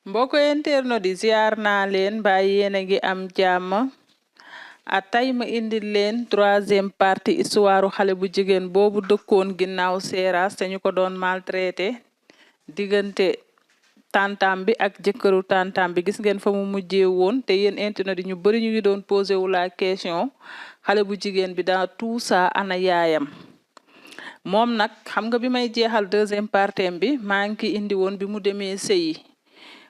mbokk internet di ziar naa leen ba yéen a ngi am jàmm tey ma indil leen troisième partie histoire xale bu jigéen boobu dëkkoon ginnaaw seeraas te ñu ko doon maltraité diggante tantam bi ak jëkkëru tantam bi gis ngeen fa mu mujjee woon te yéen internet yi ñu bari ñu ngi doon posé wu la question xale bu jigéen bi dans tout ça ana yaayam moom nag xam nga bi may jeexal deuxième partie bi maa ngi indi woon bi mu demee sëyi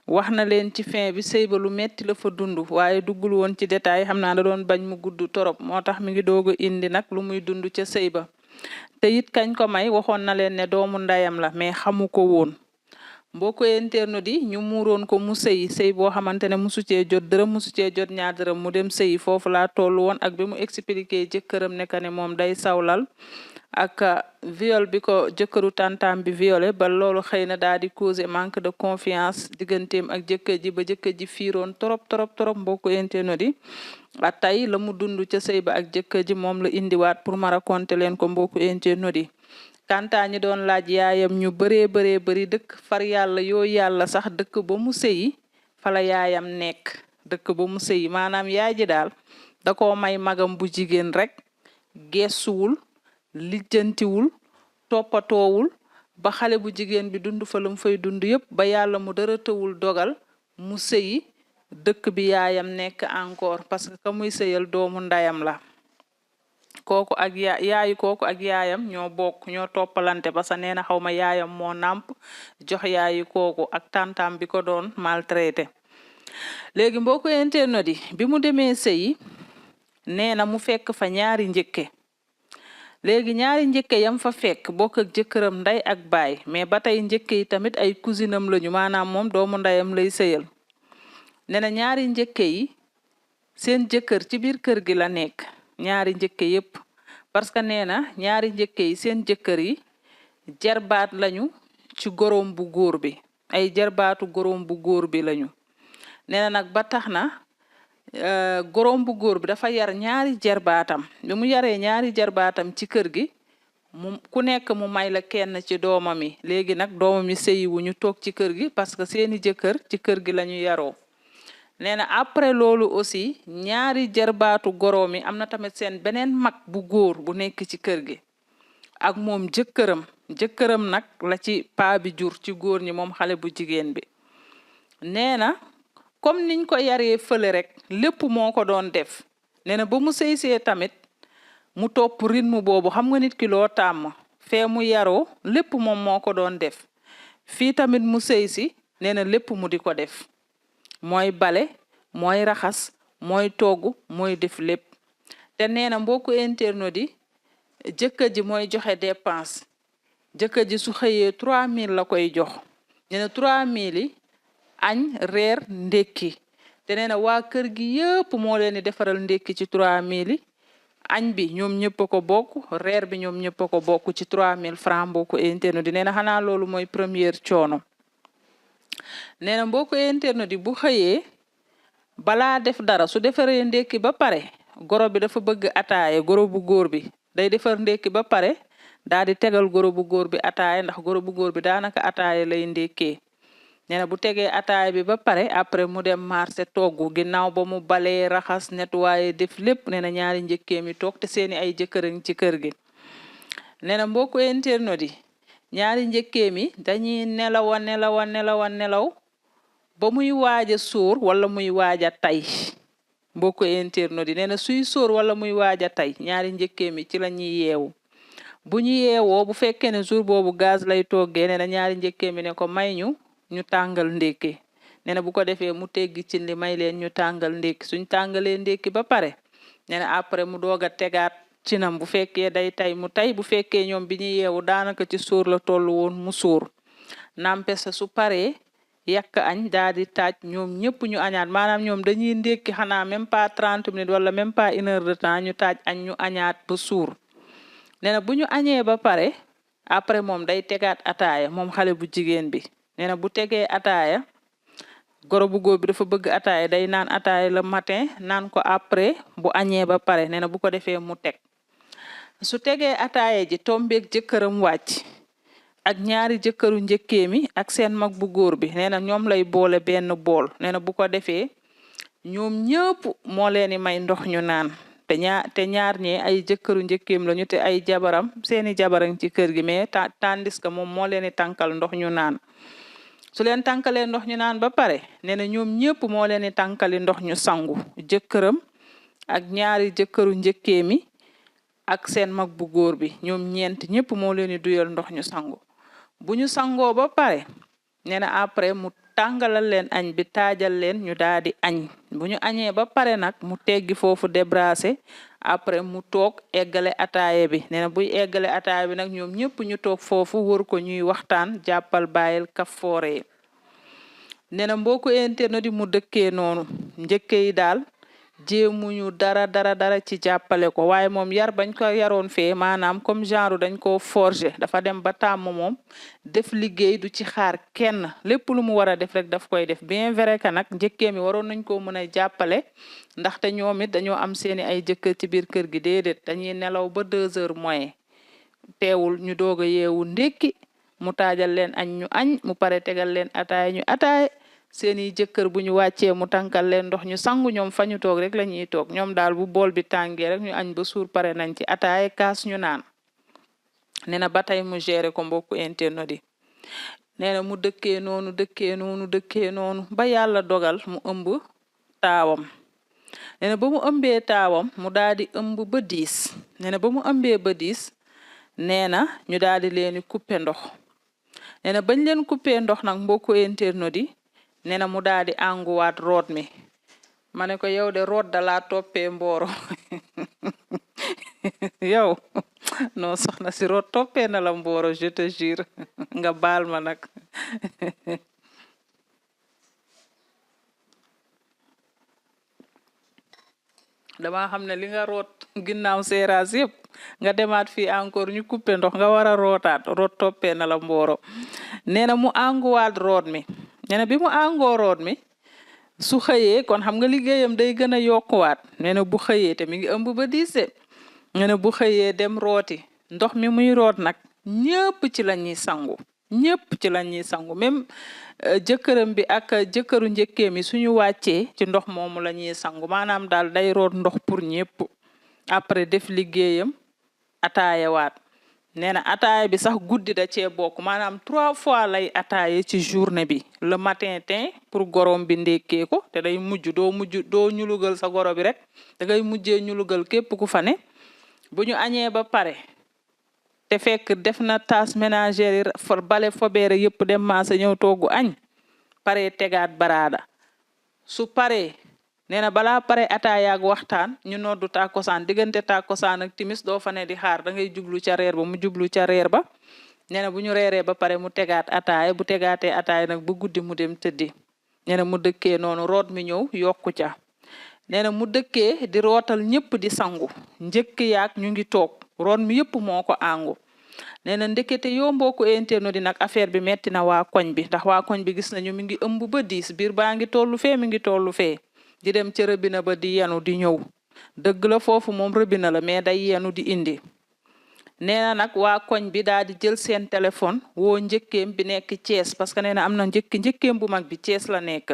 wax na leen ci fin bi sëy ba lu metti la fa dund waaye duggul woon ci détail xam naa da doon bañ mu gudd torop moo tax mi ngi doog a indi nag lu muy dund ca sëy ba te it kañ ko may waxoon na leen ne doomu ndeyam la mais xamu ko woon mbokk internet yi ñu muuroon ko mu sëy boo xamante ne musu cee jot dërëm musu cee jot ñaar dërëm mu dem sëyi foofu laa toll woon ak bi mu expliqué jëkkëram ne que ne moom day sawlal ak viol bi ko jëkkëru tantam bi violé ba loolu xëy na daal di causer manque de confiance digganteem ak jëkkër ji ba jëkkër ji fiiroon trop mbokk internet yi tey la mu dund ca sëy ba ak jëkkër ji moom la indiwaat pour ma raconter leen ko mbokk internet yi kantaa ñi doon laaj yaayam ñu bëree dëkk far yàlla yàlla sax dëkk ba mu sëyi fala yaayam nekk dëkk ba mu sëyi maanaam yaay ji daal da koo may magam bu jigéen rek geesuwul lijjantiwul toppatoowul ba xale bu jigéen bi dund fa lam fay dund yépp ba yàlla mu dara tëwul dogal mu sëyi dëkk bi yaayam nekk encore parce que ka muy sëyal doomu ndayam la kooku ak kooku ak yaayam ñoo bokk ñoo toppalante parce que nee na xaw ma yaayam moo nàmp jox yaayi kooku ak tantam bi ko doon maltraité léegi mbokk internet yi bi mu demee sëyi nee na mu fekk fa ñaari njëkke léegi ñaari njëkke yam fa fekk bokk ak jëkkëram nday ak baay mais ba tey njëkke yi tamit ay cousinam lañu maanaam moom doomu ndayam lay sëyal nee na ñaari njëkke yi seen jëkkër ci biir kër gi la nekk ñaari njëkke yépp parce que nee na ñaari njëkke yi seen jëkkër yi jarbaat lañu ci gorom bu góor bi ay jarbaatu gorom bu góor bi lañu nee na nag ba tax na gorom bu góor bi dafa yar ñaari jarbaatam bi mu yaree ñaari jarbaatam ci kër gi mu ku nekk mu may la kenn ci doomam yi léegi nag doomam yi sëyiwu ñu toog ci kër gi parce que seeni jëkkër ci kër gi lañu yaroo nee na après loolu aussi ñaari jarbaatu goroom yi am na tamit seen beneen mag bu góor bu nekk ci kër gi ak moom jëkkëram nag la ci paa bi jur ci góor ñi moom xale bu jigéen bi nee na comme niñ ko yaree fële rek lépp moo ko doon def nee na ba mu sëysee tamit mu topp rythme boobu xam nga nit ki loo tàmm fee mu yaroo lépp moom moo ko doon def fii tamit mu sëysi nee na lépp mu di ko def mooy bale mooy raxas mooy togg mooy def lépp te nee na mbokku internet yi jëkkër ji mooy joxe dépense jëkkër ji su xëyee 3000 la koy jox nee na 3000 yi añ reer ndékki te nee na waa kër gi yëpp moo leen di defaral ndékki ci 3000 yi añ bi ñoom ñëpp a ko bokk reer bi ñoom ñëpp a ko bokk ci 3000 francs mbokku internet yi nee na xanaa loolu mooy première coono nee na mbokku internet yi bu xëyee balaa def dara su defaree ndékki ba pare goro bi dafa bëgg ataaye goro bu góor bi day defar ndékki ba pare daal di tegal goro bu góor bi ataaye ndax goro bu góor bi daanaka ataaye lay ndékkee nee na bu tegee ataay bi ba pare après mu dem marché togg ginnaaw ba mu balee raxas nettoyé def lépp nee na ñaari njëkkee mi toog te seeni ay jëkkëriñ ci kër gi nee na mbokku internet yi ñaari njëkkee mi dañuy nelaw ba muy waaj a sóor wala muy waaj a tay mbokku internet yi nee na suy sóor wala muy waaj a tay ñaari njëkkee mi ci la ñuy yeewu bu ñu yeewoo bu fekkee ne jour boobu gaz lay toggee nee na ñaari njëkkee mi ne ko may ñu tàngal ndékki nee na bu ko defee mu teggi ci li may leen ñu tàngal ndékki suñ tàngalee ndékki ba pare nee na après mu doog a tegaat cinam bu fekkee day tay mu tay bu fekkee ñoom bi ñuy yeewu daanaka ci sóor la toll woon mu sóor nampesa su paree yàq añ daal di taaj ñoom ñëpp ñu añaat maanaam ñoom dañuy ndékki xanaa même pas 30 minutes wala même pas 1 heure de temps ñu taaj añ ñu añaat ba suur nee na bu ñu añee ba pare après moom day tegaat ataaya moom xale bu jigéen bi nee na bu tegee ataaya goro bu góor bi dafa bëgg ataaya day naan ataaya le matin naan ko après bu añee ba pare nee na bu ko defee mu teg su tegee ataaya ji tombeeg jëkkëram wàcc ak ñaari jëkkëru njëkkee mi ak seen mag bu góor bi nee na ñoom lay boole benn bool nee na bu ko defee ñoom ñëpp moo leen di may ndox ñu naan te ñaar ñee ay jëkkëru njëkkeem lañu te ay jabaram seeni jabaram ci kër gi mais tandis que moom moo leen di tànkal ndox ñu naan su leen tànkalee ndox ñu naan ba pare nee na ñoom ñëpp moo leen di tànkali ndox ñu sangu jëkkëram ak ñaari jëkkëru njëkkee mi ak seen mag bu góor bi ñoom ñeent ñëpp moo leen di duyal ndox ñu sangu bu ñu sangoo ba pare nee na après mu tàngalal leen añ bi taajal leen ñu daal di añ bu ñu añee ba pare nag mu teggi foofu débrasé après mu toog eggale ataaye bi nee na buy eggale ataaye bi nag ñoom ñëpp ñu toog foofu wër ko ñuy waxtaan jàppal bàyyil kaf foore nee na mbokku internet di mu dëkkee noonu njëkke yi daal jéemuñu dara ci jàppale ko waaye moom yar bañ ko yaroon fee maanaam comme genre dañ ko forger dafa dem ba tàmm moom def liggéey du ci xaar kenn lépp lu mu war a def rek daf koy def bien vrai que nag njëkkee mi waroon nañ ko mën a jàppale ndaxte ñoom it dañoo am seeni ay jëkkër ci biir kër gi déedéet dañuy nelaw ba 2h moins teewul ñu doog a yeewu ndékki mu taajal leen añ ñu añ mu pare tegal leen ataay ñu ataay seeni jëkkër bu ñu wàccee mu tànkal leen ndox ñu sangu ñoom fa ñu toog rek la ñuy toog ñoom daal bu bool bi tàngee rek ñu añ ba suur pare nañ ci ataay kaas ñu naan nee na ba tey mu géré ko mbokku internet yi nee na mu dëkkee noonu ba yàlla dogal mu ëmb taawam nee na ba mu ëmbee taawam mu daal di ëmb ba 10 nee na ba mu ëmbee ba 10 nee na ñu daal di leen couper ndox nee na bañ leen couper ndox nag mbokku internet yi nee na mu daal di ànguwaat root mi ma ne ko yow de root da laa toppee mbooro yow non soxna si root toppee na la mbooro je te jure nga baal ma nag dama xam ne li nga root ginnaaw seeraas yëpp nga demaat fii encore ñu coupé ndox nga war a rootaat root toppee na la mbooro nee na mu ànguwaat root mi nee na bi mu àngoo root mi su xëyee kon xam nga liggéeyam day gën a yokkuwaat nee na bu xëyee te mi ngi ëmb ba 10 nee na bu xëyee dem rooti ndox mi muy root nag ñëpp ci la ñuy sangu même jëkkëram bi ak jëkkëru njëkkee mi suñu wàccee ci ndox moomu la ñuy sangu maanaam daal day root ndox pour ñëpp après def liggéeyam ataayewaat nee na ataaya bi sax guddi da cee bokk maanaam 3 fois lay ataaye ci journée bi le matin pour gorom bi ndekkee ko te day doo ñulugal sa goro bi rek da ngay mujjee ñulugal képp ku fa ne bu ñu añee ba pare te fekk def na tâche ménagère yi bale fobeere yëpp dem maasa ñëw toggu añ pare tegaat baraada su pare nee na balaa pare ataayaag waxtaan ñu noddu tàkkosaan diggante tàkkosaan ak timis doo fa ne di xaar da ngay jublu ca reer ba mu jublu ca reer ba nee na bu ñu reeree ba pare mu tegaat ataaya bu tegaatee ataaya nag ba guddi mu dem tëddi nee na mu dëkkee noonu root mi ñëw yokku ca nee na mu dëkkee di rootal ñëpp di sangu njëkk yaag ñu ngi toog root mi yëpp moo ko àngu nee na ndekete yoo mbokku internet di nag affaire bi metti na waa koñ bi ndax waa koñ bi gis nañu mi ngi ëmb ba 10 biir baa ngi tollu fee mi ngi tollu fee di dem ca rëbina ba di yenu di ñëw dëgg la foofu moom rëbina la mais day yenu di indi nee na nag waa koñ bi daal di jël seen téléphone woo njëkkeem bi nekk Thiès parce que nee na am na njëkkeem bu mag bi Thiès la nekk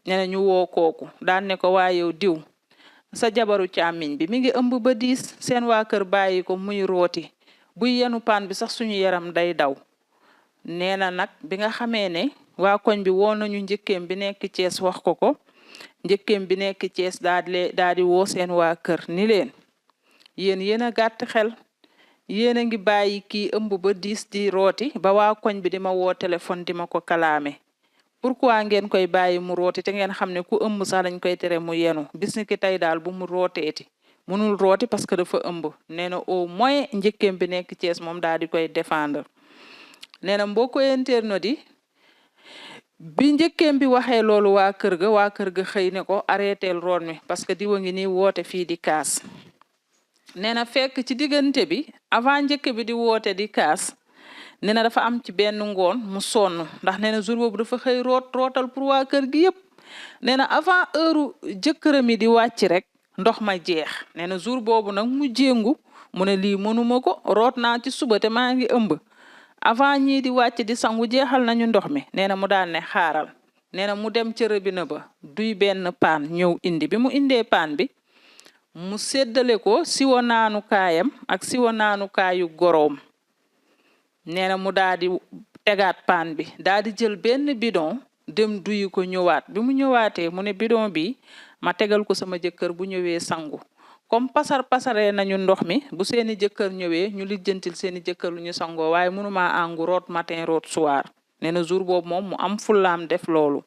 nee na ñu woo kooku daan ne ko waa yow diw sa jabaru càmmiñ bi mi ngi ëmb ba 10 seen waa kër bàyyi ko muy rooti buy yenu paan bi sax suñu yaram day daw nee na nag bi nga xamee ne waa koñ bi woo nañu njëkkeem bi nekk Thiès wax ko njëkkeem bi nekk Thiès daal di woo seen waa kër ni leen yéen a gàtt xel yéen a ngi bàyyi kii ëmb ba 10 di rooti ba waa koñ bi di ma woo téléphone di ma ko kalaame pourquoi ngeen koy bàyyi mu rooti te ngeen xam ne ku ëmb sax dañ koy tere mu yenu bis ni ki tey daal bu mu rooteeti mënul rooti parce que dafa ëmb nee na au moins njëkkeem bi nekk Thiès moom daal di koy défendre nee na mbokku internet yi bi njëkkeem bi waxee loolu waa kër ga xëy ne ko arrêteel root mi parce que diwa ngi nii woote fii di kaas nee na fekk ci diggante bi avant njëkk bi di woote di kaas nee na dafa am ci benn ngoon mu sonn ndax nee na jour boobu dafa xëy rootal pour waa kër gi yëpp nee na avant heure jëkkëram yi di wàcc rek ndox ma jeex nee na jour boobu nag mu jéngu mu ne lii mënuma ko root naa ci suba te maa ngi ëmb avant ñii di wàcc di sangu jeexal nañu ndox mi nee na mu daan ne xaaral nee na mu dem ca robinet ba duy benn paan ñëw indi bi mu indee paan bi mu séddale ko siwo naanu kaayam ak siwo naanu kaayu goroom nee na mu daal di tegaat paan bi daal di jël benn bidon dem duyi ko ñëwaat bi mu ñëwaatee mu ne bidon bi ma tegal ko sama jëkkër bu ñëwee sangu comme pasaree nañu ndox mi bu seeni jëkkër ñëwee ñu lijjantil seeni jëkkër lu ñu sangoo waaye mënuma àngu root matin root soir nee na jour boobu moom mu am fullaam def loolu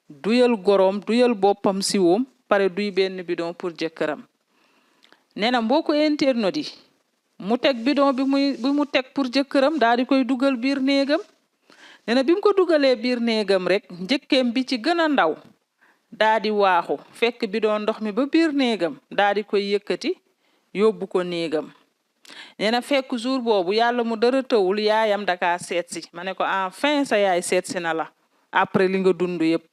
duyal goroom duyal boppam siwoom pare duy benn bidon pour jëkkëram nee na mbokku internaute yi mu teg bidon bi mu teg pour jëkkëram daal di koy dugal biir néegam nee na bi mu ko dugalee biir néegam rek njëkkeem bi ci gën a ndaw daa di waaxu fekk bidon ndox mi ba biir néegam daa di koy yëkkati yóbbu ko néegam nee na fekk jour boobu yàlla mu dara tawul yaayam daka seetsi ma ne ko enfin sa yaay seetsi na la après li nga dund yëpp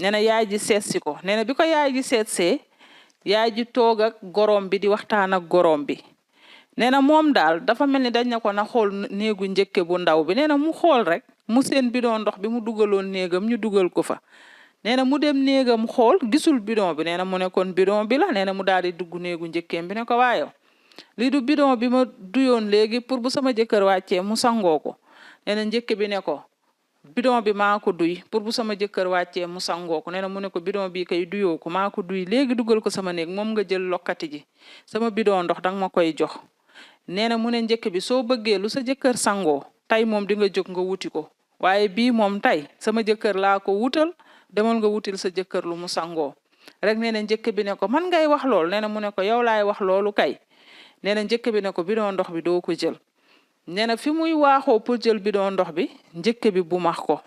nee na yaay ji seetsi ko nee na bi ko yaay ji seetsee yaay ji toog ak gorom bi di waxtaan ak gorom bi nee na moom daal dafa mel ni dañ na ko na xool néegu njëkke bu ndaw bi nee na mu xool rek mu seen bidon ndox bi mu dugaloon néegam ñu dugal ko fa nee na mu dem néegam xool gisul bidon bi nee na mu ne kon bidon bi la nee na mu daal di dugg néegu njëkkeem bi ne ko waayo lii du bidon bi ma duyoon léegi pour bu sama jëkkër wàccee mu sangoo ko nee na njëkke bi ne ko bidon bi maa ko duy pour bu sama jëkkër wàccee mu sangoo ko nee na mu ne ko bidon bi kay duyoo ko maa ko duy léegi dugal ko sama néeg moom nga jël lokkati ji sama bidon ndox danga ma koy jox nee na mu ne njëkk bi soo bëggee lu sa jëkkër sangoo tey moom di nga jóg nga wuti ko waaye bii moom tey sama jëkkër laa ko wutal demal nga wutil sa jëkkër lu mu sangoo rek nee na njëkk bi ne ko man ngay wax loolu nee na mu ne ko yow laay wax loolu kay nee na njëkk bi ne ko bidon ndox bi doo ko jël nee na fi muy waaxoo pour jël bidon ndox bi njëkk bi bu max ko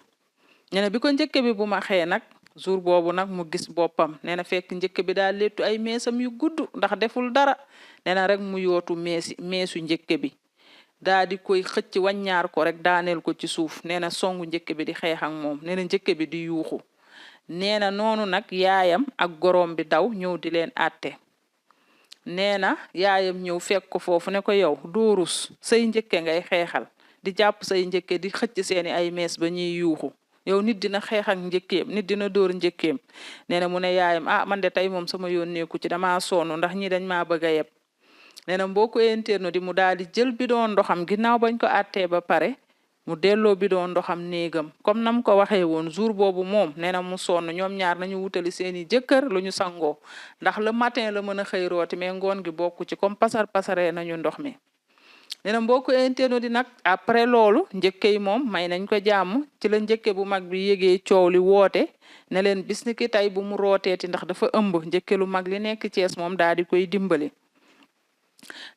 nee na bi ko njëkk bi bu maxee nag jour boobu nag mu gis boppam nee na fekk njëkk bi daal léttu ay meesam yu gudd ndax deful dara nee na rek mu yootu meesu njëkk bi daa di koy xëcc waññaar ko rek daaneel ko ci suuf nee na songu njëkk bi di xeex ak moom nee na njëkk bi di yuuxu nee na noonu nag yaayam ak gorom bi daw ñëw di leen àtte nee na yaayam ñëw fekk ko foofu ne ko yow doo rus say njëkke ngay xeexal di jàpp say njëkke di xëcc seeni ay mees ba ñuy yuuxu yow nit dina xeex ak njëkkeem nit dina dóor njëkkeem nee na mu ne yaayam man de tey moom sama yoon nekku ci dama sonn ndax ñi dañ maa bëgg a yeb nee na mbokku internet di mu daal di jël bidon ndoxam ginnaaw bañ ko àttee ba pare mu delloo bidon ndoxam néegam comme nam ko waxee woon jour boobu moom nee na mu sonn ñoom ñaar nañu wutali seeni jëkkër lu ñu sangoo ndax le matin la mën a xëy rooti mais ngoon gi bokku ci comme pasaree nañu ndox mi nee na mbokku internet di nag après loolu njëkke yi moom may nañ ko jàmm ci la njëkke bu mag bi yégee coow li woote ne leen bis ni ki tey bu mu rooteeti ndax dafa ëmb njëkke lu mag li nekk Cees moom daal di koy dimbali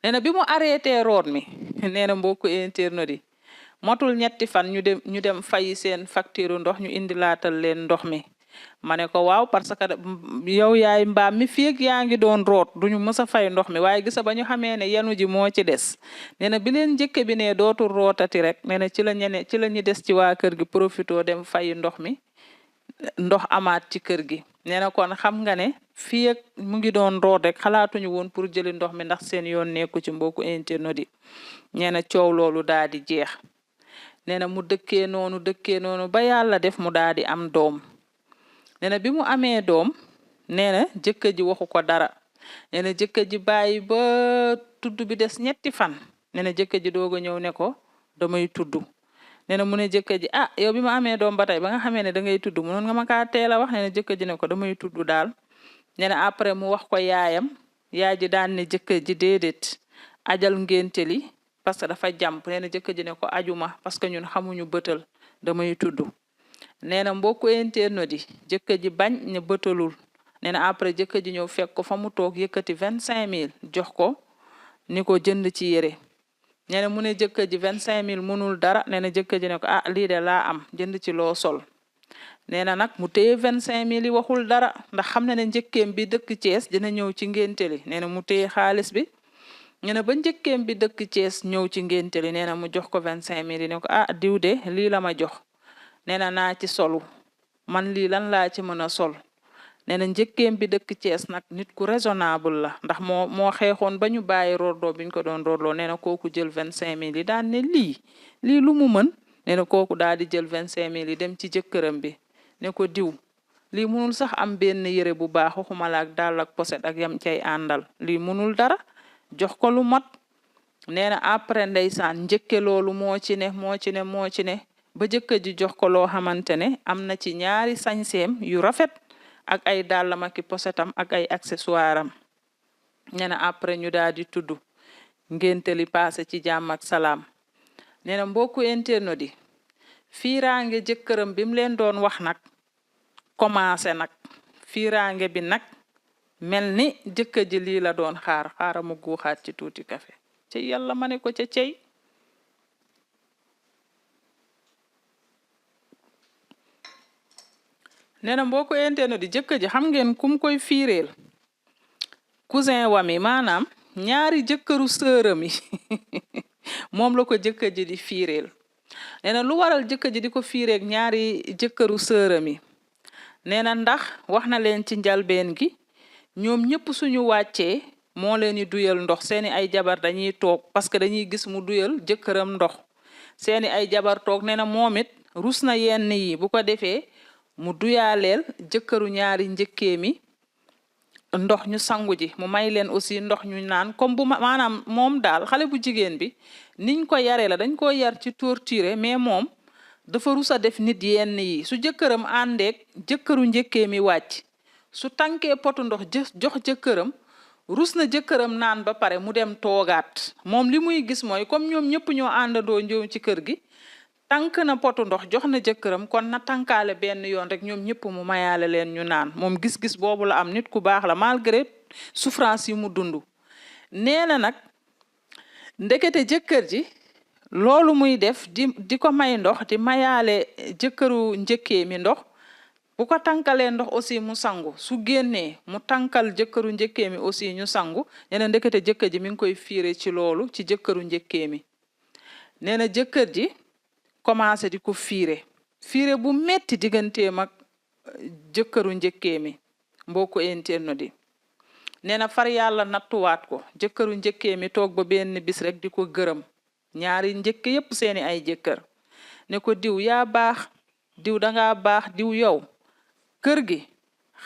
nee na bi mu arrêté root mi nee na mbokku internet yi motul ñetti fan ñu dem fayi seen facture ndox ñu indi laatal leen ndox mi ma ne ko waaw parce que yow yaay mbaam mi fii yaa ngi doon root duñu mës a fay ndox mi waaye gisa ba ñu xamee ne yenu ji moo ci des nee na bi leen njëkke bi ne dootul rootati rek nee na ci la ñu des ci waa kër gi profito dem fayi ndox mi ndox amaat ci kër gi nee na kon xam nga ne fii mu ngi doon root rek xalaatuñu woon pour jëli ndox mi ndax seen yoon nekku ci mbokku internet yi nee na coow loolu daal di jeex nee na mu dëkkee noonu ba yàlla def mu daal di am doom nee na bi mu amee doom nee na jëkkër ji waxu ko dara nee na jëkkër ji bàyyi ba tudd bi des ñetti fan nee na jëkkër ji doog a ñëw ne ko damay tudd nee na mu ne jëkkër ji yow bi ma amee doom ba tey ba nga xamee ne da ngay tudd mënoon nga ma kaa teel a wax nee na jëkkër ji ne ko damay tudd daal nee na après mu wax ko yaayam yaay ji daan ne jëkkër ji déedéet ajal ngénte li parce que dafa jàmp nee na jëkkër ji ne ko ajuma parce que ñun xamuñu bëtal damay tudd nee na mbokku internet yi jëkkër ji bañ ne bëtalul nee na après jëkkër ji ñëw fekk ko fa mu toog yëkkati 25000 jox ko ni ko jënd ci yére nee na mu ne jëkkër ji 25000 mënul dara nee na jëkkër ji ne ko lii de laa am jënd ci loo sol nee na nag mu téye 25000 yi waxul dara ndax xam na ne njëkkeem bi dëkk Thiès dina ñëw ci ngénte li nee na mu téye xaalis bi nee na ba njëkkeem bi dëkk Thiès ñëw ci ngénte li nee na mu jox ko 25000 yi ne ko diw de lii la ma jox nee na naa ci solu man lii lan laa ci mën a sol nee na njëkkeem bi dëkk Thiès nag nit ku raisonnable la ndax moo xeexoon ba ñu bàyyi roodoo biñ ko doon roodloo nee na kooku jël 25 000 yi daan ne lii lu mu mën nee na kooku daal di jël 25 000 yi dem ci jëkkëram bi ne ko diw lii munul sax am benn yére bu baax waxuma la ak dàll ak poset ak yam cay àndal lii munul dara jox ko lu mot nee na après ndeysaan njëkke loolu moo ci ne ba jëkkër ji jox ko loo xamante ne am na ci ñaari sañseem yu rafet ak ay dàllam ak posetam ak ay accessoire am nee na après ñu daal di tudd ngénte li passé ci jàmm ak salaam nee na mbokku internet yi fiiraange jëkkëram bi mu leen doon wax nag commencé nag fiiraange bi nag mel ni jëkkër ji lii la doon xaaral mu guuxaat ci tuuti kafe ci yàlla ma ne ko ca cey nee na mbokku internet di jëkkër ji xam ngeen kum koy fiireel cousin wami maanaam ñaari jëkkëru sëram yi moom la ko jëkkër ji di fiireel nee na lu waral jëkkër ji di ko fiireeg ñaari jëkkëru sëram yi nee na ndax wax na leen ci njalbeen gi ñoom ñëpp suñu wàccee moo leen di duyal ndox seeni ay jabar dañuy toog parce que dañuy gis mu duyal jëkkëram ndox seeni ay jabar toog nee na moom it rus na yenn yi bu ko defee mu duyaaleel jëkkëru ñaari njëkkee mi ndox ñu sangu ji mu may leen aussi ndox ñu naan comme bu maanaam moom daal xale bu jigéen bi niñ ko yaree la dañ ko yar ci torturé mais moom dafa rus a def nit yenn yi su jëkkëram àndeek jëkkëru njëkkee mi wàcc su tànkee potu ndox jox jëkkëram rus na jëkkëram naan ba pare mu dem toogaat moom li muy gis mooy comme ñoom ñëpp ñoo àndandoo ñëw ci kër gi tànk na potu ndox jox na jëkkëram kon na tànkaale benn yoon rek ñoom ñëpp mu mayaale leen ñu naan moom gis-gis boobu la am nit ku baax la malgré souffrance yi mu dund nee na nag ndekete jëkkër ji loolu muy def di ko may ndox di mayaale jëkkëru njëkkee mi ndox bu ko tànkalee ndox aussi mu sangu su génnee mu tànkal jëkkëru njëkkee mi aussi ñu sangu nee na ndekete jëkkër ji mi ngi koy fiire ci loolu ci jëkkëru njëkkee mi nee na jëkkër ji commencé di ko fiire bu metti digganteem ak jëkkëru njëkkee mi mbokku internet yi nee na far yàlla nattuwaat ko jëkkëru njëkkee mi toog ba benn bis rek di ko gërëm ñaari njëkk yépp seeni ay jëkkër ne ko diw yaa baax diw danga baax diw yow kër gi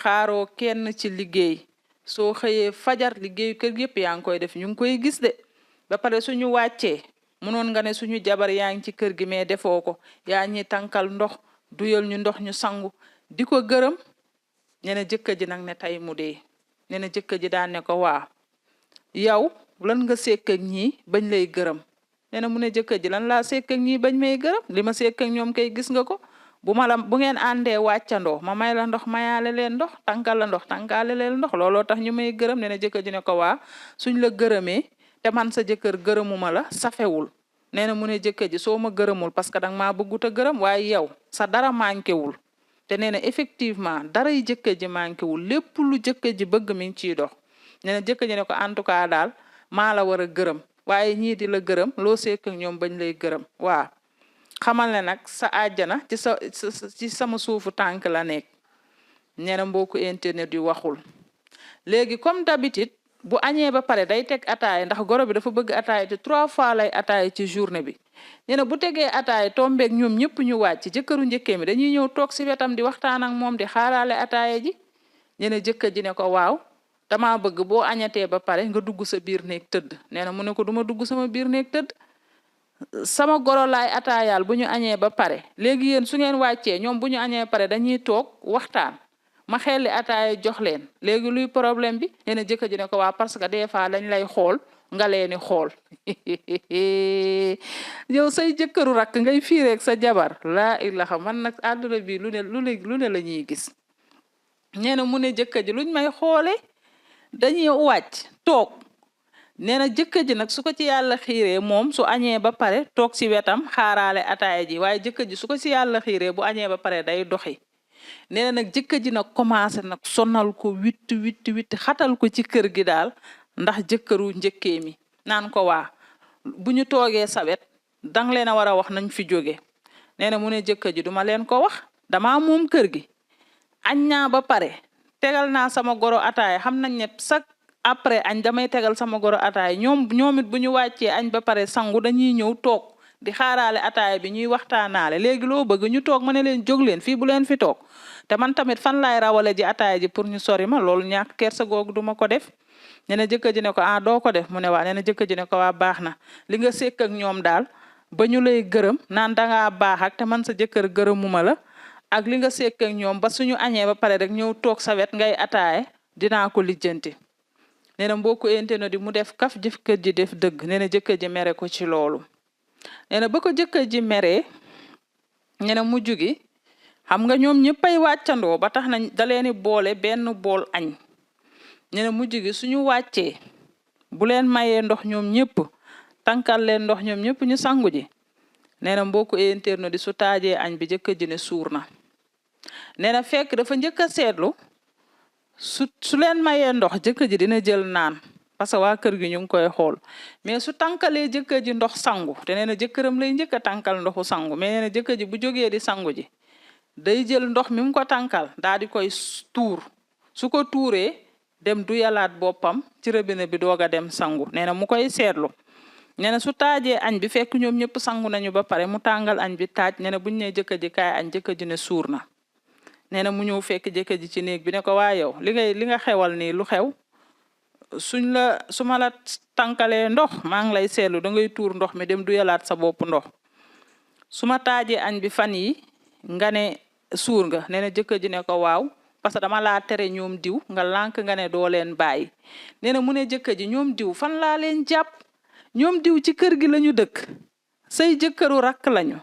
xaaroo kenn ci liggéey soo xëyee fajar liggéeyu kër gi yépp yaa ngi koy def ñu ngi koy gis de ba pare suñu wàccee mënoon nga ne suñu jabar yaa ngi ci kër gi mais defoo ko yaa ñi tànkal ndox duyal ñu ndox ñu sangu di ko gërëm nee na jëkkër ji nag ne tey mu dee nee na jëkkër ji daan ne ko waa yow lan nga sekk ak ñii bañ lay gërëm nee na mu ne jëkkër ji lan laa sekk ak ñii bañ may gërëm li ma sekk ak ñoom kay gis nga ko bu ngeen àndee wàccandoo ma may la ndox mayaale leen ndox tànkal la ndox tànkaale leen ndox looloo tax ñu may gërëm nee na jëkkër ji ne ko waa suñ la gërëmee te man sa jëkkër gërëmuma la safewul nee na mu ne jëkkër ji soo ma gërëmul parce que danga maa bëggut a gërëm waaye yow sa dara manqué wul te nee na effectivement dara yi jëkkër ji manqué wul lépp lu jëkkër ji bëgg mi ngi ciy dox nee na jëkkër ji ne ko en tout cas daal maa la war a gërëm waaye ñii di la gërëm loo sekk ak ñoom bañ lay gërëm waa xamal ne nag sa àjjana ci sama suufu tànk la nekk nee na mbokku internet yu waxul léegi comme d'habitude bu añee ba pare day teg ataay ndax goro bi dafa bëgg ataay te 3 fois lay ataay ci journée bi nee na bu tegee ataay tombeeg ñoom ñëpp ñu wàcc jëkkëru njëkkee mi dañuy ñëw toog si wetam di waxtaan ak moom di xaaraale ataaya ji nee na jëkkër ji ne ko waaw dama bëgg boo añatee ba pare nga dugg sa biir néeg tëdd nee na mu ne ko duma dugg sama biir néeg tëdd sama goro laay ataayaal bu ñu añee ba pare léegi yéen su ngeen wàccee ñoom bu ñu añee pare dañuy toog waxtaan ma xelli ataaya jox leen léegi luy problème bi nee na jëkkër ji ne ko waa parce que des fois lañ lay xool nga leeni xool yow say jëkkëru rakk ngay fiireeg sa jabar laa ilaha man nag àdduna bi lu ne la ñuy gis nee na mu ne jëkkër ji luñ may xoole dañuy wàcc toog nee na jëkkër ji nag su ko ci yàlla xiiree moom su añee ba pare toog si wetam xaaraale ataaya ji waaye jëkkër ji su ko ci yàlla xiiree bu añee ba pare day doxi nee na nag jëkkër ji nag commencé nag sonal ko witti xatal ko ci kër gi daal ndax jëkkëru njëkkee mi naan ko waa bu ñu toogee sa wet dang leen a war a wax nañ fi jóge nee na mu ne jëkkër ji duma leen ko wax dama moom kër gi añ naa ba pare tegal naa sama goro ataaya xam nañ ne chaque après añ damay tegal sama goro ataaya ñoom it bu ñu wàccee añ ba pare sangu dañuy ñëw toog di xaaraale ataaya bi ñuy waxtaanaale léegi loo bëgg ñu toog ma ne leen jóg leen fii bu leen fi toog te man tamit fan laay rawale ji ataaya ji pour ñu sori ma loolu ñàkk kersa googu duma ko def nee na jëkkër ji ne ko ah doo ko def mu ne waa nee na jëkkër ji ne ko waa baax na li nga sekk ak ñoom daal ba ñu lay gërëm naan dangaa baax ak te man sa jëkkër gërëmuma la ak li nga sekk ak ñoom ba suñu añee ba pare rek ñëw toog sa wet ngay ataaye dinaa ko lijjanti nee na mbokku internet di mu def kaf jëkkër ji def dëgg nee na jëkkër ji mere ko ci loolu nee na ba ko jëkkër ji meree nee na mujj gi xam nga ñoom ñëppay wàccandoo ba tax na da leeni boole benn bool añ nee na mujj gi suñu wàccee bu leen mayee ndox ñoom ñëpp tànkal leen ndox ñoom ñëpp ñu sangu ji nee na mbokku internet di su taajee añ bi jëkkër ji ne suur na nee na fekk dafa njëkk a seetlu su leen mayee ndox jëkkër ji dina jël naan parce que waa kër gi ñu ngi koy xool mais su tànkalee jëkkër ji ndox sangu te nee na jëkkëram lay njëkk a tànkal ndoxu sangu mais nee na jëkkër ji bu jógee di sangu ji day jël ndox mi mu ko tànkal daal di koy tuur su ko tuuree dem du yalaat boppam ci robinet bi doog a dem sangu nee na mu koy seetlu nee na su taajee añ bi fekk ñoom ñëpp sangu nañu ba pare mu tàngal añ bi taaj nee na buñ ne jëkkër ji kaay añ jëkkër ji ne suur na nee na mu ñëw fekk jëkkër ji ci néeg bi ne ko waa yow li nga xewal nii lu xew su ma la tànkalee ndox maa ngi lay seetlu da ngay tuur ndox mi dem du yalaat sa bopp ndox su ma taajee añ bi fan yi nga ne suur nga nee na jëkkër ji ne ko waaw parce que dama laa tere ñoom diw nga lànk nga ne doo leen bàyyi nee na mu ne jëkkër ji ñoom diw fan laa leen jàpp ñoom diw ci kër gi lañu dëkk say jëkkëru rakk lañu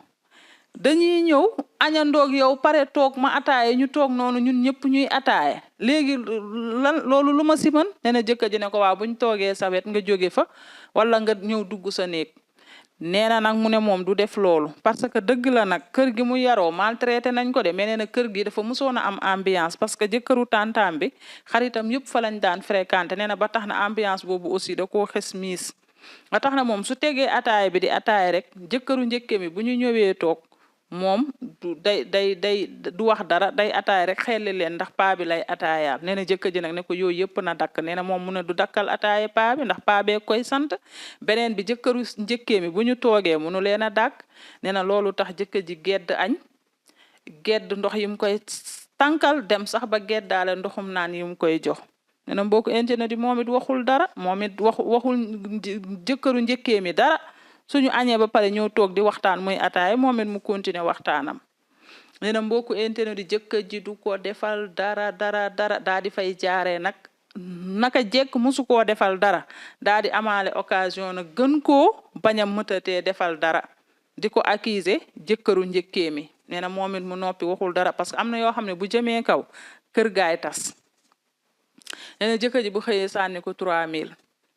dañuy ñëw añandoog yow pare toog ma ataaye ñu toog noonu ñun ñëpp ñuy ataaye léegi loolu lu ma si mën nee na jëkkër ji ne ko waaw buñ toogee sa wet nga jóge fa wala nga ñëw dugg sa néeg nee na nag mu ne moom du def loolu parce que dëgg la nag kër gi mu yaroo maltraité nañ ko de mais nee na kër gi dafa musoon a am ambiance parce que jëkkëru tantaam bi xaritam yëpp fa lañ daan fréquenté nee na ba tax na ambiance boobu aussi da koo xes miis ba tax na moom su tegee ataaya bi di ataaya rek jëkkëru njëkke mi bu ñu ñëwee toog moom du wax dara day ataaya rek xelli leen ndax paa bi lay ataayaal nee na jëkkër ji nag ne ko yooyu yëpp na dakk nee na moom mu ne du dakkal ataaya paa bi ndax paa bee koy sant beneen bi jëkkëru njëkkee mi bu ñu toogee munu leen a dàkk nee na loolu tax jëkkër ji gedd añ gedd ndox yi mu koy tànkal dem sax ba geddaale ndoxum naan yi mu koy jox nee na mbokk internet yi moom it waxul dara moom it waxul jëkkëru njëkkee mi dara suñu añee ba pare ñëw toog di waxtaan muy ataaya moom it mu continuer waxtaanam nee na mbokku internet di jëkkër ji du ko defal dara daa di fay jaaree naka jekk musu koo defal dara daa di amaale occasion na gën koo bañ a mëtatee defal dara di ko accuser jëkkëru njëkkee mi nee na moom it mu noppi waxul dara parce que am na yoo xam ne bu jëmee kaw kër gaay tas nee na jëkkër ji bu xëyee sànni ko 3000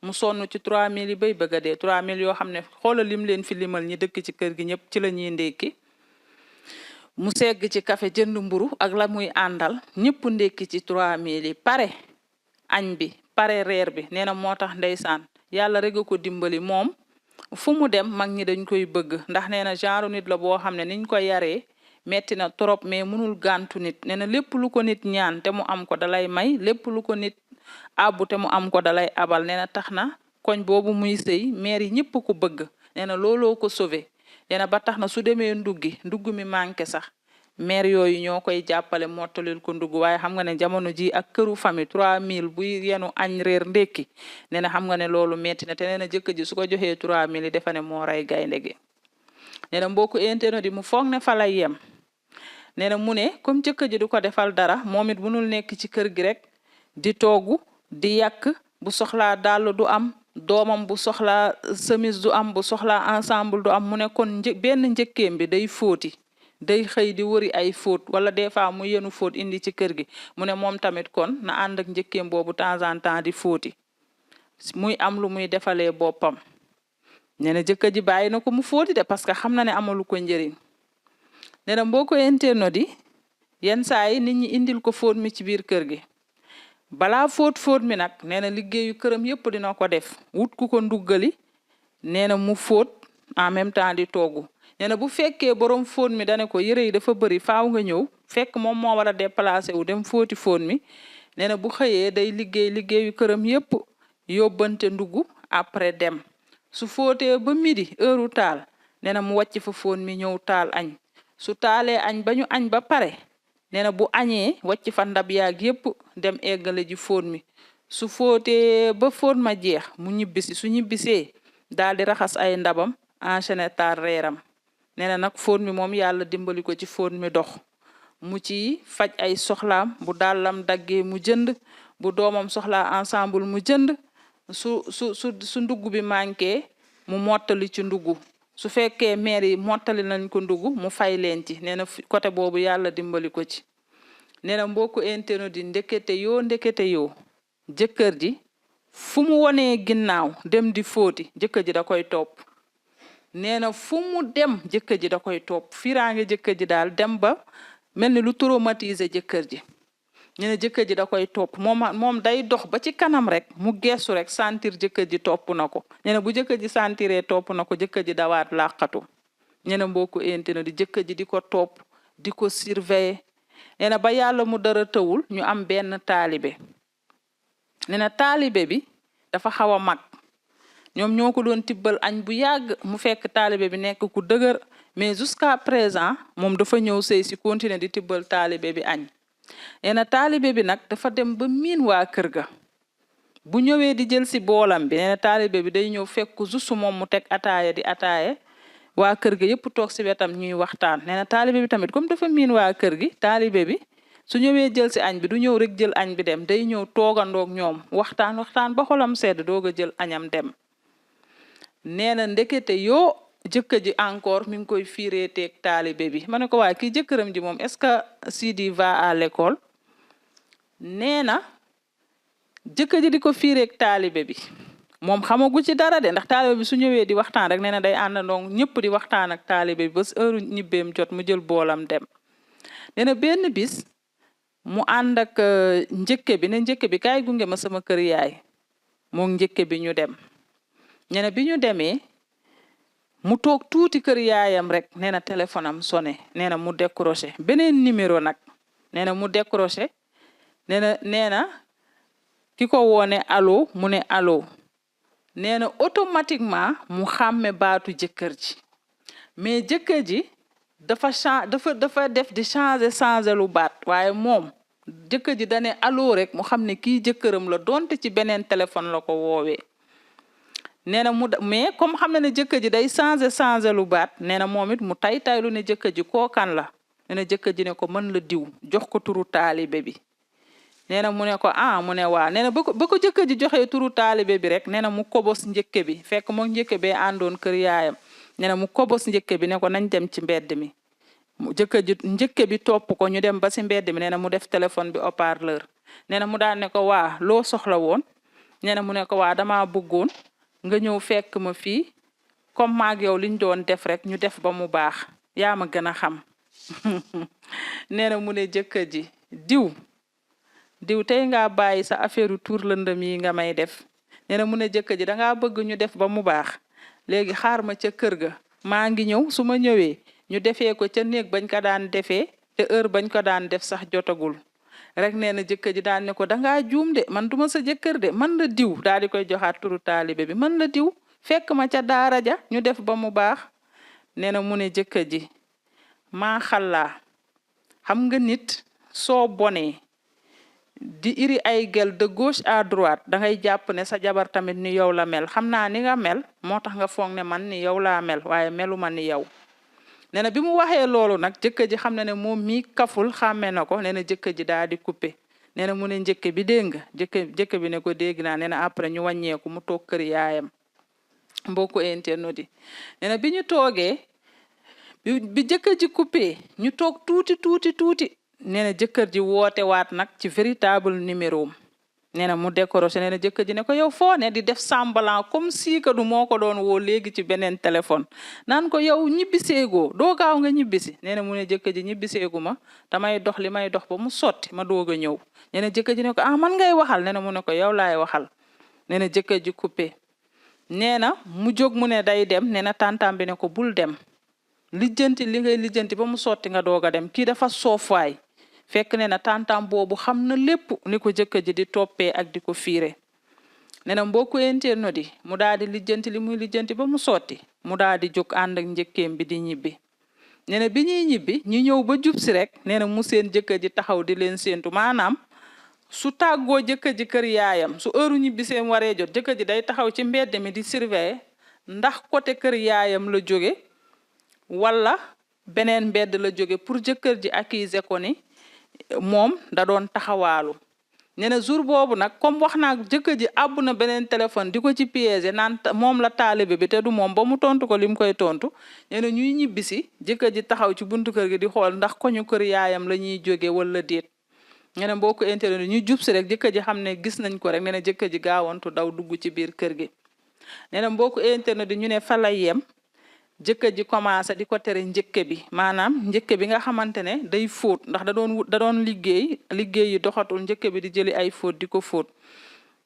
mu sonn ci 3000 yi bay bëgg a dee 3000 yoo xam ne xoolal lim leen fi limal ñi dëkk ci kër gi ñëpp ci la ñuy ndékki mu segg ci café jënd mburu ak la muy àndal ñëpp ndékki ci 3000 yi pare añ bi pare reer bi nee na moo tax ndeysaan yàlla rek a ko dimbali moom fu mu dem mag ñi dañ koy bëgg ndax nee na genre nit la boo xam ne niñ ko yaree metti na trop mais mënul gàntu nit nee na lépp lu ko nit ñaan te mu am ko dalay may lépp lu ko nit abbu te mu am ko dalay abal nee na tax na koñ boobu muy sëy maire yi ñëpp ko bëgg nee na looloo ko sauvé nee na ba tax na su demee ndugg mi manqué sax maire yooyu ñoo koy jàppale mottalil ko ndugg waaye xam nga ne jamono ji ak këru famille 3000 buy yenu añ reer ndekki nee na xam nga ne loolu metti na te nee na jëkkër ji su ko joxee 3000 yi defa ne moo rey gaynde gi nee na mbokku internet yi mu foog ne fa lay yem nee na mu ne comme jëkkër ji du ko defal dara moom it munul nekk ci kër gi rek di toogu di yàq bu soxlaa dàll du am doomam bu soxlaa chemise du am bu soxlaa ensemble du am mu ne kon benn njëkkeem bi day fóoti day xëy di wëri ay fóot wala des fois mu yenu fóot indi ci kër gi mu ne moom tamit kon na ànd ak njëkkeem boobu temps en temps di fóoti muy am lu muy defalee boppam nee na jëkkër ji bàyyi na ko mu fóoti de parce que xam na ne amalu ko njëriñ nee na mboo ko internet yi yenn saa yi nit ñi indil ko fóot mi ci biir kër gi balaa fóot mi nag nee na liggéeyu këram yépp dina ko def wut ku ko nduggali nee na mu fóot en même temps di togg nee na bu fekkee borom fóot mi dane ko yëre yi dafa bëri faaw nga ñëw fekk moom moo war a déplacé wu dem fóoti fóot mi nee na bu xëyee day liggéeyu këram yépp yóbbante ndugg après dem su fóotee ba midi heure taal nee na mu wàcc fa fóon mi ñëw taal añ su taalee añ ba ñu añ ba pare nee na bu añee wàcc fa ndab yaag yépp dem eggale ji fóon mi su fóotee ba fóon ma jeex mu ñibbisi su ñibbisee daal di raxas ay ndabam enchaîné taal reeram nee na nag fóon mi moom yàlla dimbali ko ci fóon mi dox mu ci faj ay soxlaam bu dàllam daggee mu jënd bu doomam soxlaa ensemble mu jënd su ndugg bi manqué mu mottali ci ndugg su fekkee maire yi mottali nañ ko ndugg mu fay leen ci nee na côté boobu yàlla dimbali ko ci nee na mbokku internet yi ndekete yoo jëkkër ji fu mu wonee ginnaaw dem di fóoti jëkkër ji da koy topp nee na fu mu dem jëkkër ji da koy topp fiiraange jëkkër ji daal dem ba mel ni lu traumatiser jëkkër ji nee na jëkkër ji da koy topp moom day dox ba ci kanam rek mu geesu rek sentir jëkkër ji topp na ko nee na bu jëkkër ji sentiree topp na ko jëkkër ji dawaat làqatu nee na mbokku internet di jëkkër ji di ko topp di ko surveiller nee na ba yàlla mu dara tëwul ñu am benn taalibe nee na taalibe bi dafa xaw a mag ñoom ñoo ko doon tibbal añ bu yàgg mu fekk taalibe bi nekk ku dëgër mais jusqu'à présent moom dafa ñëw sëy si continuer di tibbal taalibe bi añ nee na taalibe bi nag dafa dem ba miin waa kër ga bu ñëwee di jël si boolam bi nee na taalibe bi day ñëw fekk juste moom mu teg ataaya di ataaye waa kër ga yépp toog si wetam ñuy waxtaan nee na taalibe bi tamit comme dafa miin waa kër gi taalibe bi su ñëwee jël si añ bi du ñëw rek jël añ bi dem day ñëw toogandoog ñoom waxtaan ba xolam sedd doog a jël añam dem nee na ndekete yoo jëkkër ji encore mi ngi koy fiireeteeg taalibe bi ma ne ko waaye kii jëkkëram ji moom est-ce que Sidi va à l'école nee na jëkkër ji di ko fiireeg taalibe bi moom xamagu ci dara de ndax taalibe bi su ñëwee di waxtaan rek nee na day àndandoo ñëpp di waxtaan ak taalibe bi ba heure ñibbeem jot mu jël boolam dem nee na benn bis mu ànd ak njëkke bi ne njëkke bi kaay gunge ma sama kër yaay moom njëkke bi ñu dem nee na bi ñu demee mu toog tuuti kër yaayam rek nee na téléphone am sonné nee na mu décroché beneen numéro nag nee na mu décroché nee na ki ko woone allo mu ne allo nee na automatiquement mu xàmme baatu jëkkër ji mais jëkkër ji dafa def di changer lu baat waaye moom jëkkër ji dane allo rek mu xam ne kii jëkkëram la donte ci beneen téléphone la ko woowee nee na mais comme xam na ne jëkkër ji day changer lu baat nee na moom it mu taylu ne jëkkër ji kookan la nee na jëkkër ji ne ko mën la diw jox ko turu taalibe bi nee na mu ne ko mu ne waa nee na ba ko jëkkër ji joxee turu taalibe bi rek nee na mu kobos njëkke bi fekk moom njëkke bee àndoon kër yaayam nee na mu kobos njëkke bi ne ko nañ dem ci mbedd mi njëkke bi topp ko ñu dem ba si mbedd mi nee na mu def téléphone bi haut-parleur nee na mu daan ne ko waa loo soxla woon nee na mu ne ko waa dama bëggoon nga ñëw fekk ma fii comme maag yow liñ doon def rek ñu def ba mu baax yaa ma gën a xam nee na mu ne jëkkër ji diw tey nga bàyyi sa affaire tour lëndëm yi nga may def nee na mu ne jëkkër ji dangaa bëgg ñu def ba mu baax léegi xaar ma ca kër ga maa ngi ñëw su ma ñëwee ñu defee ko ca néeg bañ ko daan defee te heure bañ ko daan def sax jotagul rek nee na jëkkër ji daan ne ko dangaa juum de man duma sa jëkkër de man la diw daal di koy joxaat turu taalibe bi man la diw fekk ma ca daara ja ñu def ba mu baax nee na mu ne jëkkër ji maa xallaa xam nga nit soo bonee di iri ay gel de gauche à droite da ngay jàpp ne sa jabar tamit ni yow la mel xam naa ni nga mel moo tax nga foog ne man ni yow laa mel waaye meluma ni yow nee na bi mu waxee loolu nag jëkkër ji xam na ne moom mii kaful xàmme na ko nee na jëkkër ji daal di coupé nee na mu ne njëkke bi dégg nga jëkkër bi ne ko dégg naa nee na après ñu wàññeeku mu toog kër yaayam mbokku internet yi nee na bi ñu toogee bi jëkkër ji coupé ñu toog tuuti nee na jëkkër ji woote waat nag ci véritable numéro am nee na mu décroché nee na jëkkër ji ne ko yow foo ne di def semblant comme si que du moo ko doon woo léegi ci beneen téléphone naan ko yow ñibbiseegoo doo gaaw nga ñibbisi nee na mu ne jëkkër ji ñibbiseegu ma damay dox li may dox ba mu sotti ma doog a ñëw nee na jëkkër ji ne ko man ngay waxal nee na mu ne ko yow laay waxal nee na jëkkër ji coupé nee na mu jóg mu ne day dem nee na tantam bi ne ko bul dem lijjanti li ngay lijjanti ba mu sotti nga doog a dem kii dafa soofaay fekk ne na tantam boobu xam na lépp ni ko jëkkër ji di toppee ak di ko fiire nee na mbokku internet yi mu daal di lijjanti li muy lijjanti ba mu sotti mu daal di jóg ànd ak njëkkeem bi di ñibbi nee na bi ñuy ñibbi ñu ñëw ba jub si rek nee na mu seen jëkkër ji taxaw di leen séentu maanaam su tàggoo jëkkër ji kër yaayam su heure ñibbi seen waree jot jëkkër ji day taxaw ci mbedd mi di surveiller ndax côté kër yaayam la jóge wala beneen mbedd la jóge pour jëkkër ji accuser ko ni moom da doon taxawaalu nee na jour boobu nag comme wax naa jëkkër ji àbb na beneen téléphone di ko ci piéger naan moom la taalibe bi te du moom ba mu tontu ko li mu koy tontu nee na ñuy ñibbisi jëkkër ji taxaw ci buntu kër gi di xool ndax koñu kër yaayam la ñuy jóge wala déet nee na mbokku internet ñu jub si rek jëkkër ji xam ne gis nañ ko rek nee na jëkkër ji gaawantu daw dugg ci biir kër gi nee na mbokku internet ñu ne fa lay yem jëkkër ji commencé di ko tere njëkke bi maanaam njëkke bi nga xamante ne day fóot ndax da doon liggéey yi doxatul njëkke bi di jëli ay fóot di ko fóot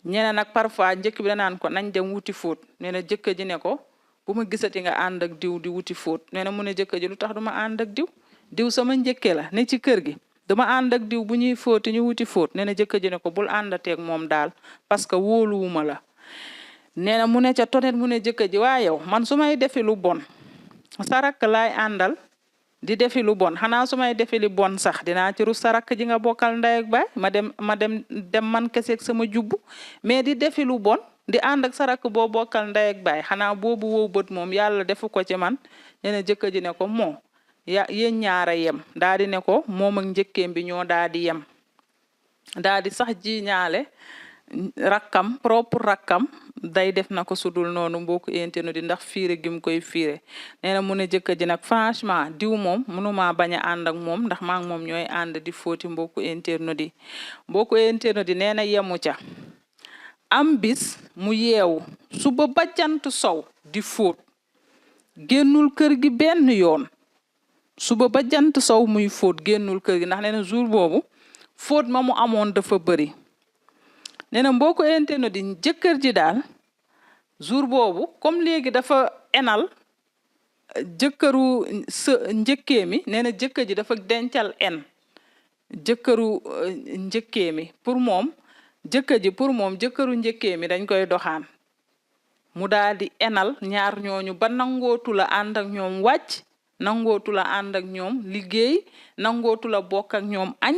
ñeneen nag parfois njëkk bi danaan ko nañ dem wuti fóot nee na jëkkër ji ne ko bu ma gisati nga ànd ak diw di wuti fóot nee na mu ne jëkkër ji lu tax duma ànd ak diw sama njëkke la ne ci kër gi dama ànd ak diw bu ñuy fóoti ñu wuti fóot nee na jëkkër ji ne ko bul àndateeg moom daal parce que wóoluwuma la nee na mu ne ca tonet mu ne jëkkër ji waa yow man su may defi lu bon sarak laay àndal di defi lu bon xanaa su may defi lu bon sax dinaa ci rus sarak ji nga bokkal ndey ak baay ma dem man keseeg sama jubbu mais di defi lu bon di ànd ak sarak boo bokkal ndey ak baay xanaa boobu wow bët moom yàlla defu ko ci man nee na jëkkër ji ne ko moo yéen ñaara yem daa di ne ko moom ak njëkkeem bi ñoo daa di yem daa di sax ji ñaale rakkam propre rakkam day def na ko sudul noonu mbokku internet di ndax fiire gi mu koy fiire nee na mu ne jëkkër ji nag franchement diw moom mënuma bañ a ànd ak moom ndax maa ngi moom ñooy ànd di fóoti mbokku internet yi nee na yemu ca am bis mu yeewu suba ba jant sow di fóot génnul kër gi benn yoon suba ba jant sow muy fóot génnul kër gi ndax nee na jour boobu fóot ma mu amoon dafa bëri nee na mbokku internet di jëkkër ji daal jour boobu comme léegi dafa enal jëkkëru njëkkee mi nee na jëkkër ji dafa dencal jëkkëru njëkkee mi pour moom jëkkëru njëkkee mi dañ koy doxaan mu daal di enal ñaar ñooñu ba nangootu la ànd ak ñoom wàcc nangootu la ànd ak ñoom liggéey nangootu la bokk ak ñoom añ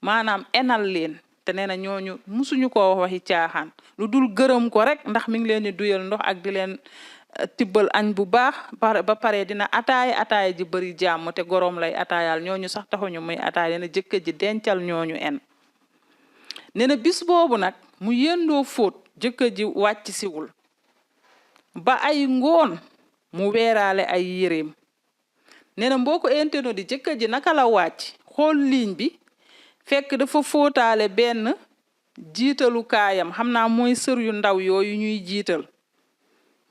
maanaam enal leen te nee na ñooñu musuñu ko waxi caaxaan lu dul gërëm ko rek ndax mi ngi leen di duyal ndox ak di leen tibbal añ bu baax ba pare dina ataaya ji bëri jàmm te goroom lay ataayaal ñooñu sax taxuñu muy ataaya nee na jëkkër ji dencal ñooñu nee na bis boobu nag mu yendoo fóot jëkkër ji wàcc siwul ba ay ngoon mu weeraale ay yéreem nee na mboo ko internet di jëkkër ji naka la wàcc xool ligne bi fekk dafa fóotaale benn jiitalu kaayam xam naa mooy sër yu ndaw yooyu ñuy jiital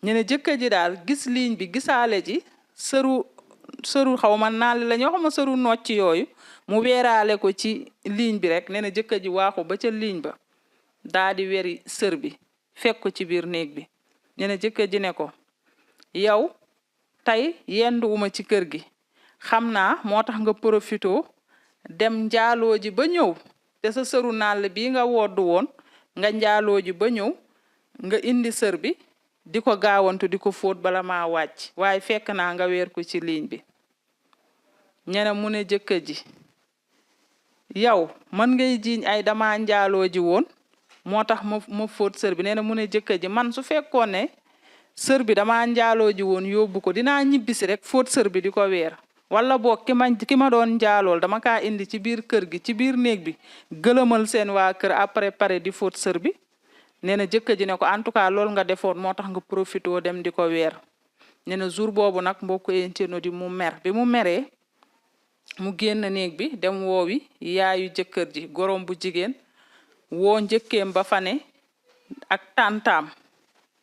ñu ne jëkkër ji daal gis ligne bi gisaale ji sëru xaw ma naali la ñoo xam ne sëru nocc yooyu mu weeraale ko ci ligne bi rek nee na jëkkër ji waaxu ba ca ligne ba daa di weri sër bi fekk ko ci biir néeg bi ñu ne jëkkër ji ne ko yow tey yenduwuma ci kër gi xam naa moo tax nga profito dem njaaloo ji ba ñëw te sa sëru naal bi nga woddu woon nga njaaloo ji ba ñëw nga indi sër bi di ko gaawantu di ko fóot bala maa wàcc waaye fekk naa nga weer ko ci ligne bi ñene mu ne jëkkër ji yow man ngay jiiñ ay dama njaaloo ji woon moo tax ma fóot sër bi nee na mu ne jëkkër ji man su fekkoon ne sër bi dama njaaloo ji woon yóbbu ko dinaa ñibbisi rek fóot sër bi di ko weer wala boog ki ma doon njaalool dama kaa indi ci biir kër gi ci biir néeg bi gëlëmal seen waa kër après pare di fóot sër bi nee na jëkkër ji ne ko en tout cas loolu nga defoon moo tax nga profité dem di ko weer nee na jour boobu nag mbokku internet di mu mer bi mu meree mu génn néeg bi dem woowi yaayu jëkkër ji gorom bu jigéen woo njëkkeem ba fa ne ak tantaam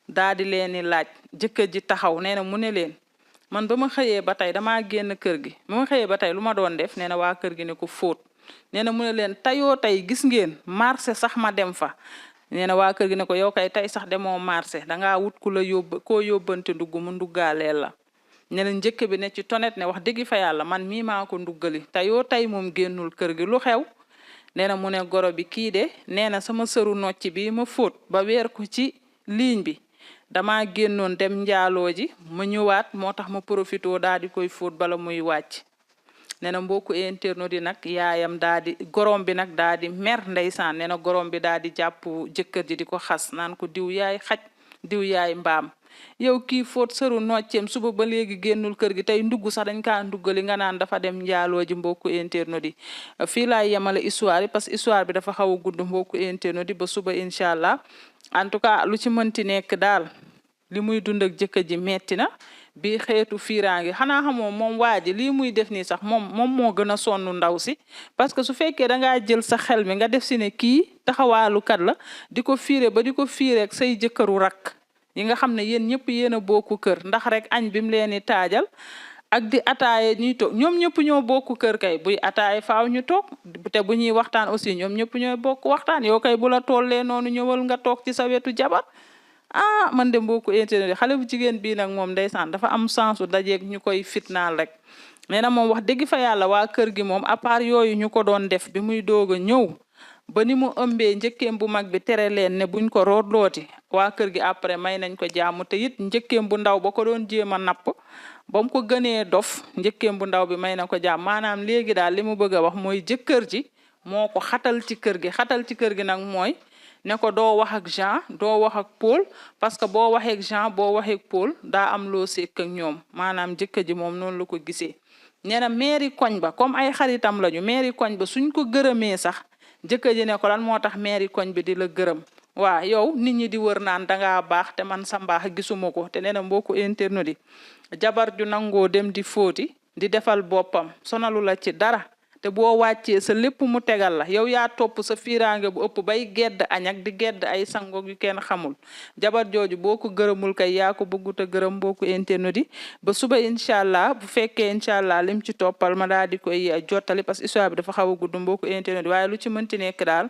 daa di leeni laaj jëkkër ji taxaw nee na mu ne leen man ba ma xëyee ba tey damaa génn kër gi ba ma xëyee ba tey lu ma doon def nee na waa kër gi ne ko fóot nee na mu ne leen tayoo tey gis ngeen marché sax ma dem fa nee na waa kër gi ne ko yow kay tey sax demoo marché dangaa wut ku la koo yóbbante ndugg mu nduggaaleel la ne la njëkk bi ne ci tonet ne wax dëgg fa yàlla man mii maa ko nduggali te yoo tey moom génnul kër gi lu xew nee na mu ne goro bi kii de nee na sama sëru nocc bi ma fóot ba weer ko ci ligne bi dama génnoon dem njaaloo ji ma ñëwaat moo tax ma profitoo daal di koy fóot bala muy wàcc nee na mbokku internet yi nag yaayam daal di gorom bi nag daal di mer ndeysaan nee na gorom bi daal di jàpp jëkkër ji di ko xas naan ko diw yaay xaj diw yaay mbaam yow kii fóot sëru nocceem suba ba léegi génnul kër gi tey ndugg sax dañ kaa nduggali nga naan dafa dem njaaloo ji mbokku internet yi fii laay yemale histoire yi parce que histoire bi dafa xaw a gudd mbokku internet yi ba suba incha allah en tout cas lu ci mënti nekk daal li muy dund ak jëkkër ji metti na bi xeetu fiiraange xanaa xamoo moom waa ji lii muy def nii sax moom moo gën a sonn ndaw si parce que su fekkee dangaa jël sa xel mi nga def si ne kii taxawaalukat la di ko fiire ba di ko fiire ak say jëkkëru rakk yi nga xam ne yéen ñëpp yéen a bokku kër ndax rek añ bi mu leen di taajal ak di ataaye ñuy toog ñoom ñëpp ñoo bokku kër kay buy ataaye faaw ñu toog te bu ñuy waxtaan aussi ñoom ñëpp ñooy bokk waxtaan yow kay bu la tollee noonu ñëwal nga toog ci sa wetu jabar man de mbokku internet xale bu jigéen bii nag moom ndeysaan dafa am sensu dajeeg ñu koy fitnaal rek nee na moom wax dëgg fa yàlla waa kër gi moom à part yooyu ñu ko doon def bi muy doog a ñëw ba ni mu ëmbee njëkkeem bu mag bi tere leen ne buñ ko rootlooti waa kër gi après may nañ ko jàmm te it njëkkeem bu ndaw ba ko doon jéem a napp ba mu ko gënee dof njëkkeem bu ndaw bi may na ko jàmm maanaam léegi daal li mu bëgg a wax mooy jëkkër ji moo ko xatal ci kër gi nag mooy ne ko doo wax ak Jean doo wax ak Paul parce que boo waxee ak Jean boo waxee ak Paul daa am loo sekk ak ñoom maanaam jëkkër ji moom noonu la ko gisee nee na mairie koñ ba comme ay xaritam lañu mairie koñ ba suñ ko gërëmee sax jëkkër ji ne ko lan moo tax mairie koñ bi di la gërëm waa yow nit ñi di wër naan dangaa baax te man sa mbaax gisuma ko te nee na mbokku internet yi jabar ju nangoo dem di fóoti di defal boppam sonalu la ci dara te boo wàccee sa lépp mu tegal la yow yaa topp sa fiiraange bu ëpp bay gedd añak di gedd ay sangoog yu kenn xamul jabar jooju boo ko gërëmul kay yaa ko bëggut a gërëm boo ko internet yi ba suba incha allah bu fekkee incha allah lim ci toppal ma daal di koy jottali parce que histoire bi dafa xaw a gudd mboo ko internet yi waaye lu ci mënti nekk daal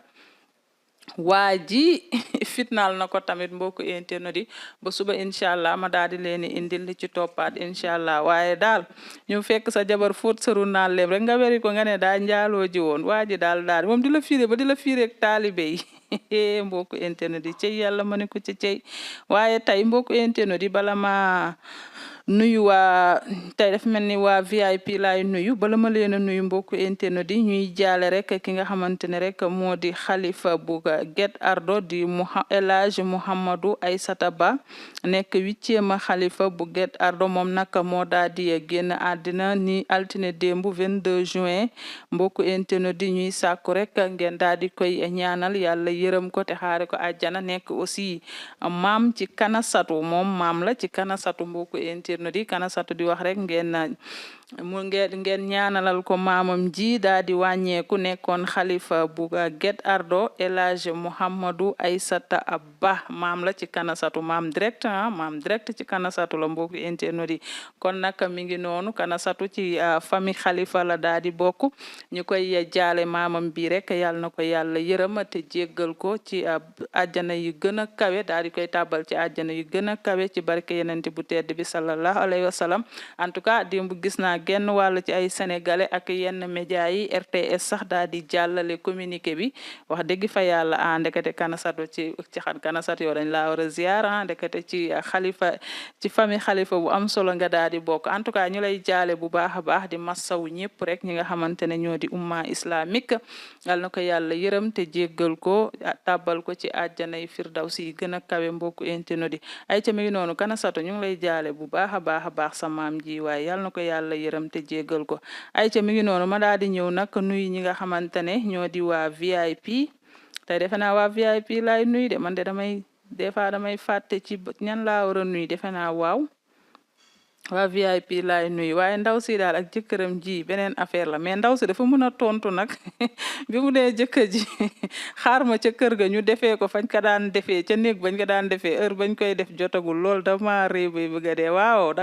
waa ji fitnaal na ko tamit mbokku internet yi ba suba incha allah ma daal di leen indil li ci toppaat incha allah waaye daal ñu fekk sa jabar fóot sëru naan leem rek nga weri ko nga ne daa njaaloo ji woon waa ji daal moom di la fiire ba di la fiire ak taalibe yi mbokku internet yi cey yàlla ma ne ko ci cey waaye tey mbokku internet yi bala ma nuyu waa tey dafa mel ni waa VIP laay nuyu bala ma leen a nuyu mbokku internet yi ñuy jaale rek ki nga xamante ne rek moo di xalifa bu Guet Ardo di El Hadj Mouhamadou Aïssata Ba nekk 8e xalifa bu Guet Ardo moom nag moo daal di génn àddina ni altine démb 22 juin mbokku internet yi ñuy sàkku rek ngeen daal di koy ñaanal yàlla yërëm ko te xaare ko àjjana nekk aussi maam ci Kanasatu moom maam la ci Kanasatu mbokku internet di Kanasatu di wax rek ngeen ñaanalal ko maamam ji daa di wàññeeku nekkoon xalifa bu Guet Ardo El Hadj Mouhamadou Aïssata Ba maam la ci Kanasatu maam direct ci Kanasatu la mbokku internet yi kon nag mi ngi noonu Kanasatu ci famille xalifa la daa di bokk ñu koy jaale maamam bi rek yàlla na ko yàlla yërëm te jéggal ko ci àjjana yu gën a kawe daa di koy tàbbal ci àjjana yu gën a kawe ci barke yenente bu tedd bi sallallahu alayhi wa sallam en tout cas démb gis naa genn wàll ci ay sénégalais ak yenn média yi RTS sax daal di jàllale communiqué bi wax dëgg fa yàlla ndekete Kanasatu ci xan Kanasatu yow dañ laa war a ziar ndekete ci xalifa ci famille xalifa bu am solo nga daal di bokk en tout cas ñu lay jaale bu baax a baax di massawu ñëpp rek ñi nga xamante ne ñoo di umma islamique yal na ko yàlla yërëm te jéggal ko tàbbal ko ci àjjana yi firdawsi yi gën a kawe mbokku internet yi ay ca mi ngi noonu Kanasatu ñu ngi lay jaale bu baax a baax sa maam ji waaye yal na ko yàlla yërëm te jéggal ko ay ca mi ngi noonu ma daal di ñëw nag nuyu ñi nga xamante ne ñoo di waa VIP tey defe naa waa VIP laay nuyu de man de des fois damay fàtte ci ñan laa war a nuyu defe naa waaw waa VIP laay nuyu waaye ndaw si daal ak jëkkëram ji beneen affaire la mais ndaw si dafa mën a tontu nag bi mu nee jëkkër ji xaar ma ca kër ga ñu defee ko fañ ko daan defee ca néeg bañ ko daan defee heure bañ koy def jotagul lool dama réew bi bëgg a dee waaw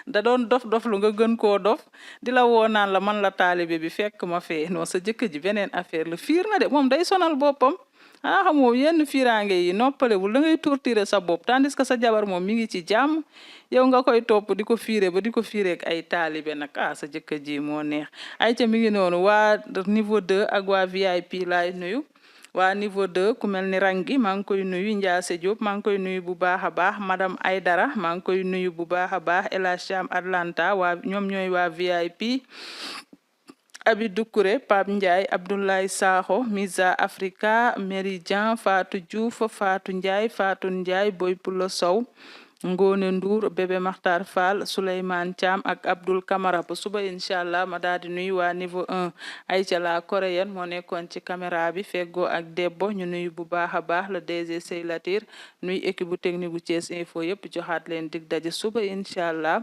da doon dof lu nga gën koo dof di la woo naan la man la taalibe bi fekk ma fee non sa jëkkër ji beneen affaire la fiir na de moom day sonal boppam xamoo yenn firange yi noppalewul da ngay torturer sa bopp tandis que sa jabar moom mi ngi ci jàmm yow nga koy topp di ko fiire ba di ko fiireek ay taalibe nag sa jëkkër ji moo neex ay ca mi ngi noonu waa niveau 2 ak waa VIP laay nuyu waa niveau 2 ku mel ni rangi maa ngi koy nuyu Ndiasse Diop maa ngi koy nuyu bu baax a baax madame Aydara maa ngi koy nuyu bu baax a baax El Hadj Cham Atlanta waa ñoom ñooy waa VIP Abi Doucouré Pape Ndiaye Abdoulaye Sakho Misa Africa Méridien Fatou Diouf Fatou Ndiaye Boy Pulo Sow Ngone Ndour bébé Makhtar Fall Souleymane Thiam ak Abdoul Camara ba suba inchallah ma daal di nuyu waa niveau 1 Aïcha la coréenne moo nekkoon ci caméra bi feggoo ak Debbo ñu nuyu bu baax a baax le DG Sey Latir nuyu équipe bu technique bu Thiès Info yëpp joxaat leen dig daje suba inchallah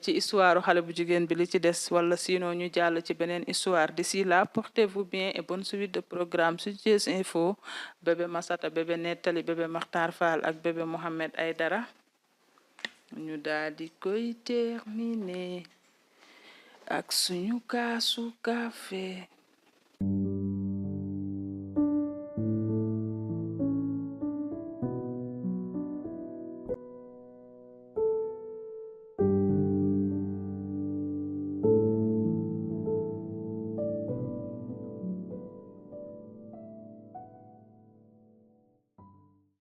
ci histoire xale bu jigéen bi li ci des wala sinon ñu jàll ci beneen histoire d'ici là portez-vous bien et bonne suite de programme sur Thiès Info bébé Masata bébé Nettali bébé Makhtar Fall ak bébé Mohamed Aydara ñu daal di koy terminer ak suñu kaasu café